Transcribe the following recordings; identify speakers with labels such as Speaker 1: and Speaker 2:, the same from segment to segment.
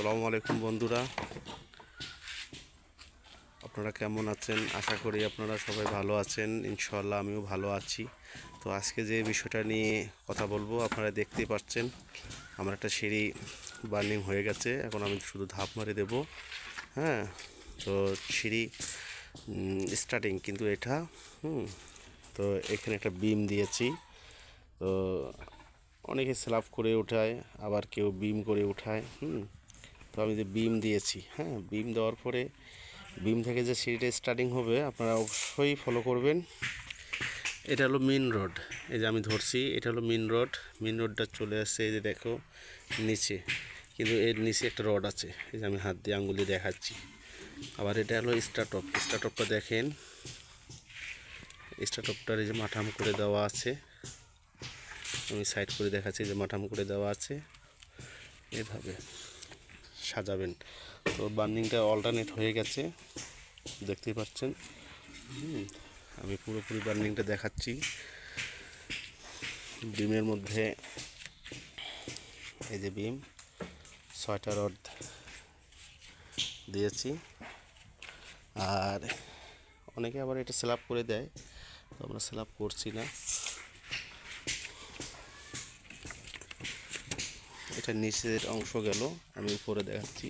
Speaker 1: আসসালামু আলাইকুম বন্ধুরা, আপনারা কেমন আছেন? আশা করি আপনারা সবাই ভালো আছেন। ইনশাআল্লাহ আমিও ভালো আছি। তো আজকে যে বিষয়টা নিয়ে কথা বলবো, আপনারা দেখতেই পাচ্ছেন আমার একটা সিঁড়ি বার্নিং হয়ে গেছে। এখন আমি শুধু ধাপ মারে দেব। হ্যাঁ, তো সিঁড়ি স্টার্টিং কিন্তু এটা তো এখানে একটা বিম দিয়েছি। তো অনেকে স্ল্যাব করে উঠায়, আবার কেউ বিম করে উঠায়। তো আমি যে বিম দিয়েছি, বিম দেওয়ার পরে বিম থেকে যে সিঁড়িটা স্টার্টিং হবে আপনারা অবশ্যই ফলো করবেন। এটা হলো মেন রোড, এই যে আমি ধরছি, এটা হলো মেন রোড। মেন রোডটা চলে আসছে এই যে দেখো নিচে, কিন্তু এর নিচে একটা রড আছে, এই যে আমি হাত দিয়ে আঙ্গুল দিয়ে দেখাচ্ছি। আবার এটা হলো স্টার্টপ, স্টার্টপটা দেখেন, স্টার্টপটার এই যে মাঠাম করে দেওয়া আছে, আমি সাইড করে দেখাচ্ছি যে মাঠাম করে দেওয়া আছে। এভাবে সাজাবেন। তো বার্নিংটা অল্টারনেট হয়ে গেছে, দেখতেই পাচ্ছেন। আমি পুরোপুরি বার্নিংটা দেখাচ্ছি। বিমের মধ্যে এই যে বিম 6টা রড দিয়েছি। আর অনেকে আবার এটা স্ল্যাব করে দেয়, তো আমরা স্ল্যাব করছি না। এটা নিচের অংশ গেল, আমি উপরে দেখাচ্ছি,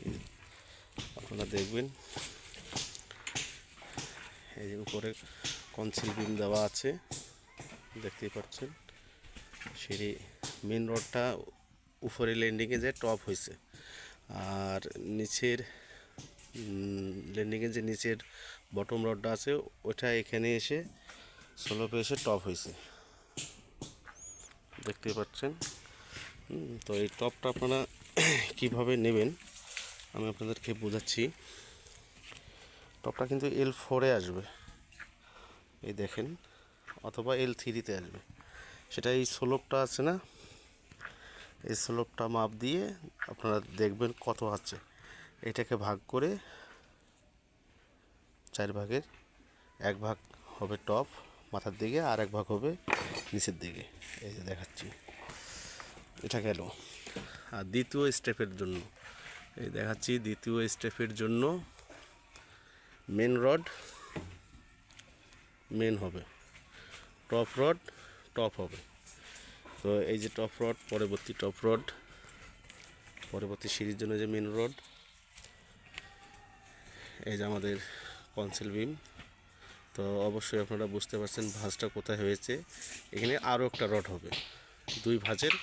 Speaker 1: আপনারা দেখবেন। এই যে উপরে কনসিল বিম দেওয়া আছে, দেখতেই পাচ্ছেন। সিঁড়ি মেন রডটা উপরে ল্যান্ডিংয়ে যে টপ হয়েছে, আর নিচের ল্যান্ডিংয়ে যে নিচের বটম রডটা আছে ওটা এখানে এসে স্লোপে এসে টপ হয়েছে, দেখতে পাচ্ছেন। তো এই টপটা আপনারা কীভাবে নেবেন আমি আপনাদেরকে বোঝাচ্ছি। টপটা কিন্তু L4-এ আসবে, এই দেখেন, অথবা L3-তে আসবে। সেটা এই স্লোপটা আছে না, এই স্লোপটা মাপ দিয়ে আপনারা দেখবেন কত আছে। এটাকে ভাগ করে 4 ভাগের 1 ভাগ হবে টপ মাথার দিকে, আর 1 ভাগ হবে নিচের দিকে। এই যে দেখাচ্ছি, এটা গেল। আর দ্বিতীয় স্টেপের জন্য এই দেখাচ্ছি, দ্বিতীয় স্টেপের জন্য মেন রড মেন হবে, টপ রড টপ হবে। তো এই যে টপ রড, পরবর্তী টপ রড, পরবর্তী সিঁড়ির জন্য যে মেন রড, এই যে আমাদের কনসিল বিম। তো অবশ্যই আপনারা বুঝতে পারছেন ভাঁজটা কোথায় হয়েছে। এখানে আরও একটা রড হবে 2 ভাঁজের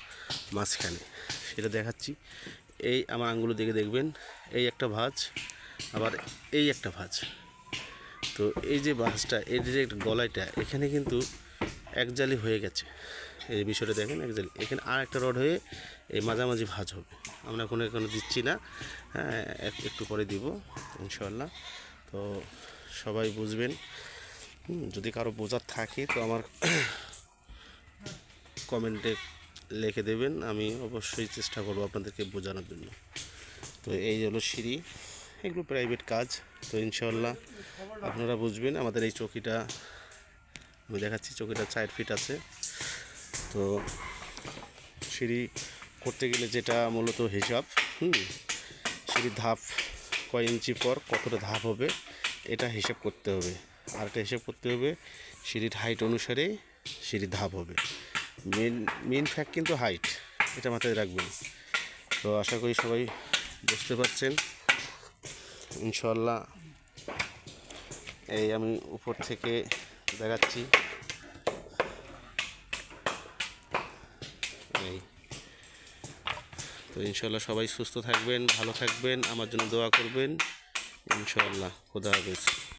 Speaker 1: মাঝখানে, সেটা দেখাচ্ছি। এই আমার আঙ্গুলের দিকে দেখবেন, এই একটা ভাঁজ, আবার এই একটা ভাঁজ। তো এই যে ভাঁজটা, এই যে গলাইটা, এখানে কিন্তু এক জালি হয়ে গেছে। এই বিষয়টা দেখেন, এক জালি, এখানে আর একটা রড হয়ে এই মাঝামাঝি ভাঁজ হবে। আমরা এখানে দিচ্ছি না, একটু পরে দিব ইনশাআল্লাহ। তো সবাই বুঝবেন। যদি কারো বোঝার থাকে তো আমার কমেন্টে লিখে দেবেন, আমি অবশ্যই চেষ্টা করব আপনাদেরকে বোঝানোর জন্য। তো এই হলো সিঁড়ি, এগুলো প্রাইভেট কাজ। তো ইনশাআল্লাহ আপনারা বুঝবেন। আমাদের এই চৌকিটা আমি দেখাচ্ছি, চৌকিটা 4 ফিট আছে। তো সিঁড়ি করতে গেলে যেটা মূলত হিসাব, সিঁড়ির ধাপ কয় ইঞ্চি পর কতটা ধাপ হবে এটা হিসাব করতে হবে। আর একটা হিসাব করতে হবে সিঁড়ির হাইট অনুসারে সিঁড়ির ধাপ হবে। মেন ফ্যাক্ট কিন্তু হাইট, এটা মাথায় রাখবেন। তো আশা করি সবাই বুঝতে পারছেন ইনশাআল্লাহ। এই আমি উপর থেকে দেখাচ্ছি, এই তো ইনশাআল্লাহ সবাই সুস্থ থাকবেন, ভালো থাকবেন, আমার জন্য দোয়া করবেন ইনশাআল্লাহ। খোদা হাফেজ।